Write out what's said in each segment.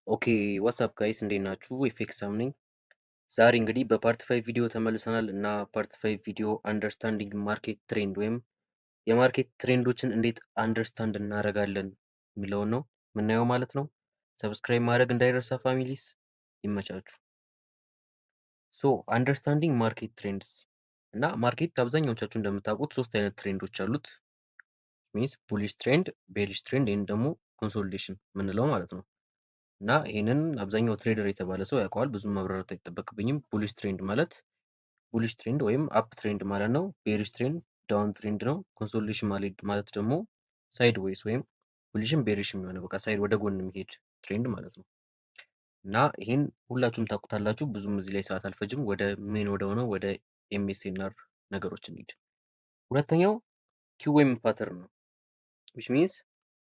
ኦኬ ዋትስአፕ ጋይስ እንዴት ናችሁ? ኤፌክስ ሳም ነኝ። ዛሬ እንግዲህ በፓርት 5 ቪዲዮ ተመልሰናል እና ፓርት 5 ቪዲዮ አንደርስታንዲንግ ማርኬት ትሬንድ ወይም የማርኬት ትሬንዶችን እንዴት አንደርስታንድ እናደርጋለን የሚለውን ነው የምናየው ማለት ነው። ሰብስክራይብ ማድረግ እንዳይረሳ ፋሚሊስ፣ ይመቻችሁ። ሶ አንደርስታንዲንግ ማርኬት ትሬንድስ እና ማርኬት አብዛኛዎቻችሁ እንደምታውቁት ሶስት አይነት ትሬንዶች አሉት። ሚንስ ቡሊሽ ትሬንድ፣ ቤሪሽ ትሬንድ ወይም ደግሞ ኮንሶሊዴሽን የምንለው ማለት ነው። እና ይህንን አብዛኛው ትሬደር የተባለ ሰው ያውቀዋል። ብዙም ማብራራት አይጠበቅብኝም። ቡሊሽ ትሬንድ ማለት ቡሊሽ ትሬንድ ወይም አፕ ትሬንድ ማለት ነው። ቤሪሽ ትሬንድ ዳውን ትሬንድ ነው። ኮንሶሊዴሽን ማለት ደግሞ ሳይድ ዌይስ ወይም ቡሊሽም ቤሪሽም የሆነ በቃ ሳይድ ወደ ጎን የሚሄድ ትሬንድ ማለት ነው። እና ይህን ሁላችሁም ታውቁታላችሁ። ብዙም እዚህ ላይ ሰዓት አልፈጅም። ወደ ሜን ወደ ሆነው ወደ ኤምኤስኤንአር ነገሮች እንሂድ። ሁለተኛው ኪዌም ፓተርን ነው። ዊች ሚንስ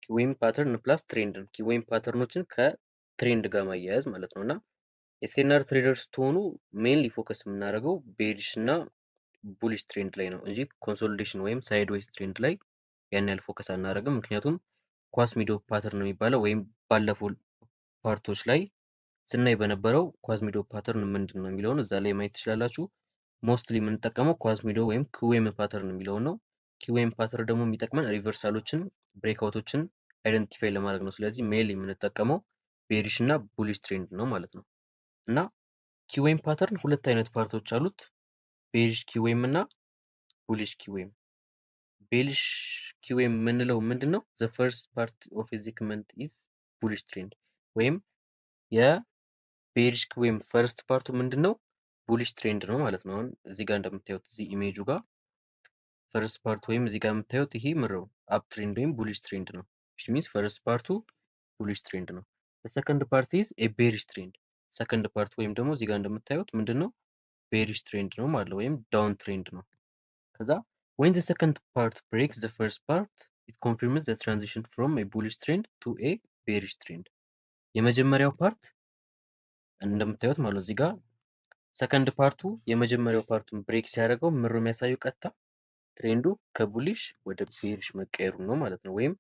ኪዌም ፓተርን ፕላስ ትሬንድ ነው። ኪዌም ፓተርኖችን ከትሬንድ ጋር ማያያዝ ማለት ነው። እና ኤስኤንአር ትሬደር ስትሆኑ ሜንሊ ፎከስ የምናደርገው ቤሪሽ እና ቡሊሽ ትሬንድ ላይ ነው እንጂ ኮንሶሊዴሽን ወይም ሳይድዌይስ ትሬንድ ላይ ያን ያህል ፎከስ አናደርግም። ምክንያቱም ኳስ ሚዶ ፓተርን የሚባለው ወይም ባለፈው ፓርቶች ላይ ስናይ በነበረው ኳስ ሚዶ ፓተርን ምንድን ነው የሚለውን እዛ ላይ ማየት ትችላላችሁ። ሞስትሊ የምንጠቀመው ኳስ ሚዶ ወይም ኪዌም ፓተርን የሚለውን ነው። ኪዌም ፓተርን ደግሞ የሚጠቅመን ሪቨርሳሎችን፣ ብሬክአውቶችን አይደንቲፋይ ለማድረግ ነው። ስለዚህ ሜል የምንጠቀመው ቤሪሽ እና ቡሊሽ ትሬንድ ነው ማለት ነው። እና ኪዌም ፓተርን ሁለት አይነት ፓርቶች አሉት። ቤሪሽ ኪዌም እና ቡሊሽ ኪዌም። ቤሪሽ ኪዌም የምንለው ምንድን ነው? ዘ ፈርስት ፓርት ኦፍ ዚክመንት ኢዝ ቡሊሽ ትሬንድ ወይም የቤሪሽ ኪዌም ፈርስት ፓርቱ ምንድን ነው? ቡሊሽ ትሬንድ ነው ማለት ነው። አሁን እዚህ ጋር እንደምታዩት እዚህ ኢሜጁ ጋር ፈርስት ፓርት ወይም እዚህ ጋር የምታዩት ይሄ ምረው አፕ ትሬንድ ወይም ቡሊሽ ትሬንድ ነው። ሚንስ ፈርስት ፓርቱ ቡሊሽ ትሬንድ ነው። ሰከንድ ፓርት ኢዝ ኤ ቤሪሽ ትሬንድ። ሰከንድ ፓርት ወይም ደግሞ እዚህ ጋር እንደምታዩት ምንድን ነው? ቤሪሽ ትሬንድ ነው ማለት ወይም ዳውን ትሬንድ ነው። ከዛ when the second part breaks the first part it confirms the transition from a bullish trend to a bearish trend። የመጀመሪያው ፓርት እንደምታዩት ማለት እዚህ ጋር ሰከንድ ፓርቱ የመጀመሪያው ፓርቱን ብሬክ ሲያደርገው ምሮ የሚያሳዩ ቀጥታ ትሬንዱ ከቡሊሽ ወደ ቤሪሽ መቀየሩ ነው ማለት ነው። ወይም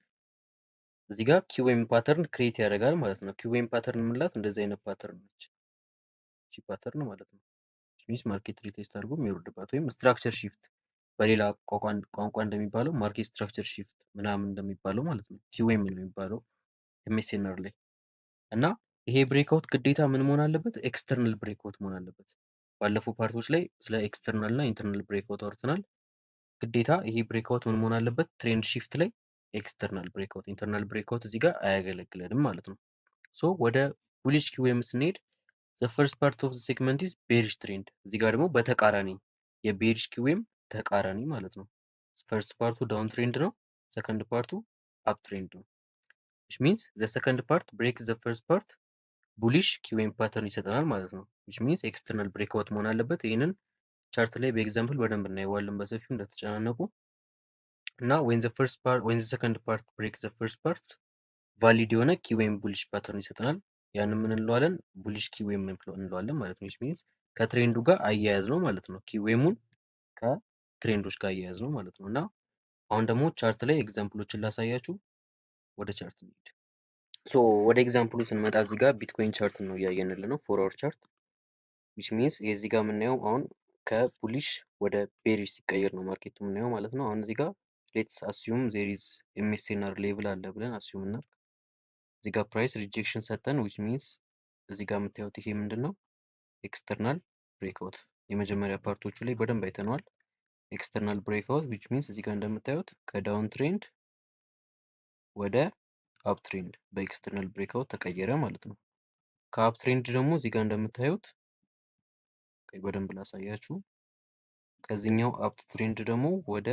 እዚህ ጋር ኪዌም ፓተርን ክሬት ያደርጋል ማለት ነው። ኪዌም ፓተርን የምንላት እንደዚህ አይነት ፓተርን ነች። ቺ ፓተርን ማለት ነው። ሚንስ ማርኬት ሪቴስት አድርጎ የሚወርድባት ወይም ስትራክቸር ሺፍት በሌላ ቋንቋ እንደሚባለው ማርኬት ስትራክቸር ሺፍት ምናምን እንደሚባለው ማለት ነው። ኪዌም ነው የሚባለው ኤምኤስኤንአር ላይ። እና ይሄ ብሬክአውት ግዴታ ምን መሆን አለበት? ኤክስተርናል ብሬክአውት መሆን አለበት። ባለፈው ፓርቶች ላይ ስለ ኤክስተርናል እና ኢንተርናል ብሬክአውት አውርተናል። ግዴታ ይሄ ብሬክአውት ምን መሆን አለበት? ትሬንድ ሺፍት ላይ ኤክስተርናል ብሬክአውት፣ ኢንተርናል ብሬክአውት እዚህ ጋር አያገለግለንም ማለት ነው። ሶ ወደ ቡሊሽ ኪዌም ስንሄድ ዘ ፈርስት ፓርት ኦፍ ሴግመንት ኢዝ ቤሪሽ ትሬንድ። እዚህ ጋር ደግሞ በተቃራኒ የቤሪሽ ኪዌም ተቃራኒ ማለት ነው። ፈርስት ፓርቱ ዳውን ትሬንድ ነው። ሰከንድ ፓርቱ አፕ ትሬንድ ነው። ዊች ሚንስ ዘ ሰከንድ ፓርት ብሬክ ዘ ፈርስት ፓርት ቡሊሽ ኪዌም ፓተርን ይሰጠናል ማለት ነው። ዊች ሚንስ ኤክስተርናል ብሬክአውት መሆን አለበት። ይህንን ቻርት ላይ በኤግዛምፕል በደንብ እናየዋለን በሰፊው እንደተጨናነቁ እና ወይን ዘ ሰከንድ ፓርት ብሬክ ዘ ፈርስት ፓርት ቫሊድ የሆነ ኪዌም ቡሊሽ ፓተርን ይሰጠናል። ያን ምን እንለዋለን? ቡሊሽ ኪዌም እንለዋለን ማለት ነው። ሚንስ ከትሬንዱ ጋር አያያዝ ነው ማለት ነው። ኪዌሙን ከትሬንዶች ጋር አያያዝ ነው ማለት ነው። እና አሁን ደግሞ ቻርት ላይ ኤግዛምፕሎችን ላሳያችሁ። ወደ ቻርት እንሂድ። ሶ ወደ ኤግዛምፕሉ ስንመጣ እዚህ ጋር ቢትኮይን ቻርት ነው እያየንል ነው። 4 አወር ቻርት ዊች ሚንስ የዚህ ጋር የምናየው አሁን ከቡሊሽ ወደ ቤሪሽ ሲቀየር ነው ማርኬቱ የምናየው ማለት ነው። አሁን እዚህ ጋር ሌትስ አስዩም ዜር ኢዝ ኤምኤስኤንአር ሌቭል አለ ብለን አስዩም እና እዚህ ጋር ፕራይስ ሪጀክሽን ሰጠን ዊች ሚንስ እዚህ ጋር የምታዩት ይሄ ምንድን ነው? ኤክስተርናል ብሬክአውት የመጀመሪያ ፓርቶቹ ላይ በደንብ አይተነዋል። ኤክስተርናል ብሬክአውት ዊች ሚንስ እዚህ ጋር እንደምታዩት ከዳውን ትሬንድ ወደ አፕ ትሬንድ በኤክስተርናል ብሬክአውት ተቀየረ ማለት ነው። ከአፕ ትሬንድ ደግሞ እዚህ ጋር እንደምታዩት በደንብ ላሳያችሁ። ከዚህኛው አፕ ትሬንድ ደግሞ ወደ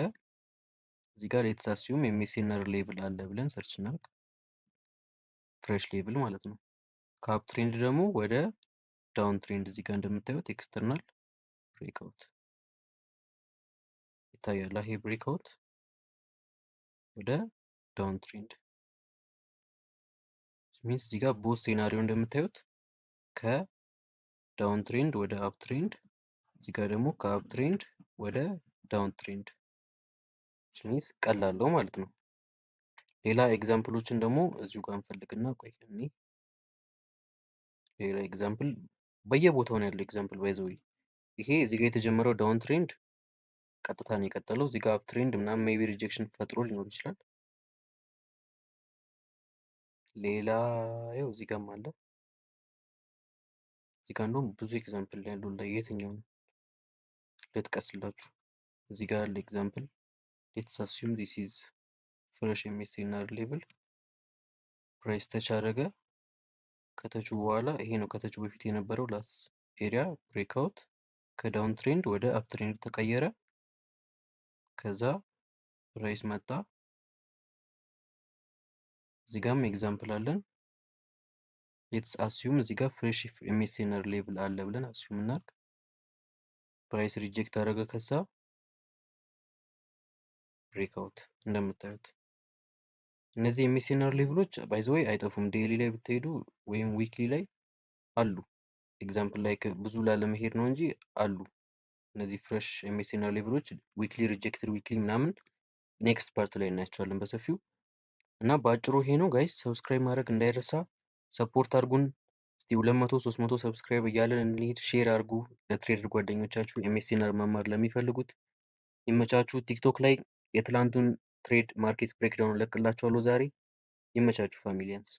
እዚህ ጋር ሌትስ አስዩም ኤምኤስኤንአር ሌቭል አለ ብለን ሰርች እናድርግ። ፍሬሽ ሌቭል ማለት ነው። ከአፕ ትሬንድ ደግሞ ወደ ዳውን ትሬንድ እዚህ ጋር እንደምታዩት ኤክስተርናል ብሬክአውት ይታያል። ይሄ ብሬክአውት ወደ ዳውን ትሬንድ ሚንስ እዚህ ጋር ቦት ሴናሪዮ እንደምታዩት ከዳውን ትሬንድ ወደ አፕ ትሬንድ፣ እዚህ ጋር ደግሞ ከአፕ ትሬንድ ወደ ዳውን ትሬንድ ሚንስ ቀላለው ማለት ነው። ሌላ ኤግዛምፕሎችን ደግሞ እዚሁ ጋር እንፈልግና ቆይ እኔ ሌላ ኤግዛምፕል በየቦታው ነው ያለው ኤግዛምፕል ባይ ዘ ዌይ። ይሄ እዚህ ጋር የተጀመረው ዳውን ትሬንድ ቀጥታ ነው የቀጠለው። እዚህ ጋር አፕ ትሬንድ ምናምን ሜይ ቢ ሪጀክሽን ፈጥሮ ሊኖር ይችላል። ሌላ ያው እዚህ ጋርም አለ። እዚህ ጋር እንደውም ብዙ ኤግዛምፕል ያለው ላይ የትኛውን ልጥቀስላችሁ? እዚህ ጋር ያለ ኤግዛምፕል ሌትስ አስዩም ዚስ ኢዝ ፍሬሽ ኤምኤስኤንአር ሌቭል ፕራይስ ተች አደረገ። ከተቹ በኋላ ይሄ ነው ከተቹ በፊት የነበረው ላስ ኤሪያ ብሬክአውት ከዳውን ትሬንድ ወደ አፕ ትሬንድ ተቀየረ። ከዛ ፕራይስ መጣ። እዚህ ጋርም ኤግዛምፕል አለን። ሌትስ አስዩም እዚህ ጋር ፍሬሽ ኤምኤስኤንአር ሌቭል አለ ብለን አስዩም እናድርግ። ፕራይስ ሪጀክት አደረገ። ከዛ ብሬክአውት እንደምታዩት እነዚህ ኤምኤስኤንአር ሌቭሎች ባይ ዘ ዌይ አይጠፉም። ዴይሊ ላይ ብትሄዱ ወይም ዊክሊ ላይ አሉ። ኤግዛምፕል ላይ ብዙ ላለመሄድ ነው እንጂ አሉ። እነዚህ ፍሬሽ ኤምኤስኤንአር ሌቭሎች ዊክሊ ሪጀክትድ ዊክሊ ምናምን ኔክስት ፓርት ላይ እናያቸዋለን በሰፊው እና በአጭሩ ይሄ ነው ጋይስ። ሰብስክራይብ ማድረግ እንዳይረሳ። ሰፖርት አድርጉን እስቲ 200 300 ሰብስክራይብ እያለን እንሂድ። ሼር አድርጉ ለትሬደር ጓደኞቻችሁ ኤምኤስኤንአር መማር ለሚፈልጉት። ይመቻችሁ። ቲክቶክ ላይ የትላንቱን ትሬድ ማርኬት ብሬክዳውን እለቅላችኋለሁ ዛሬ። ይመቻችሁ ፋሚሊያንስ።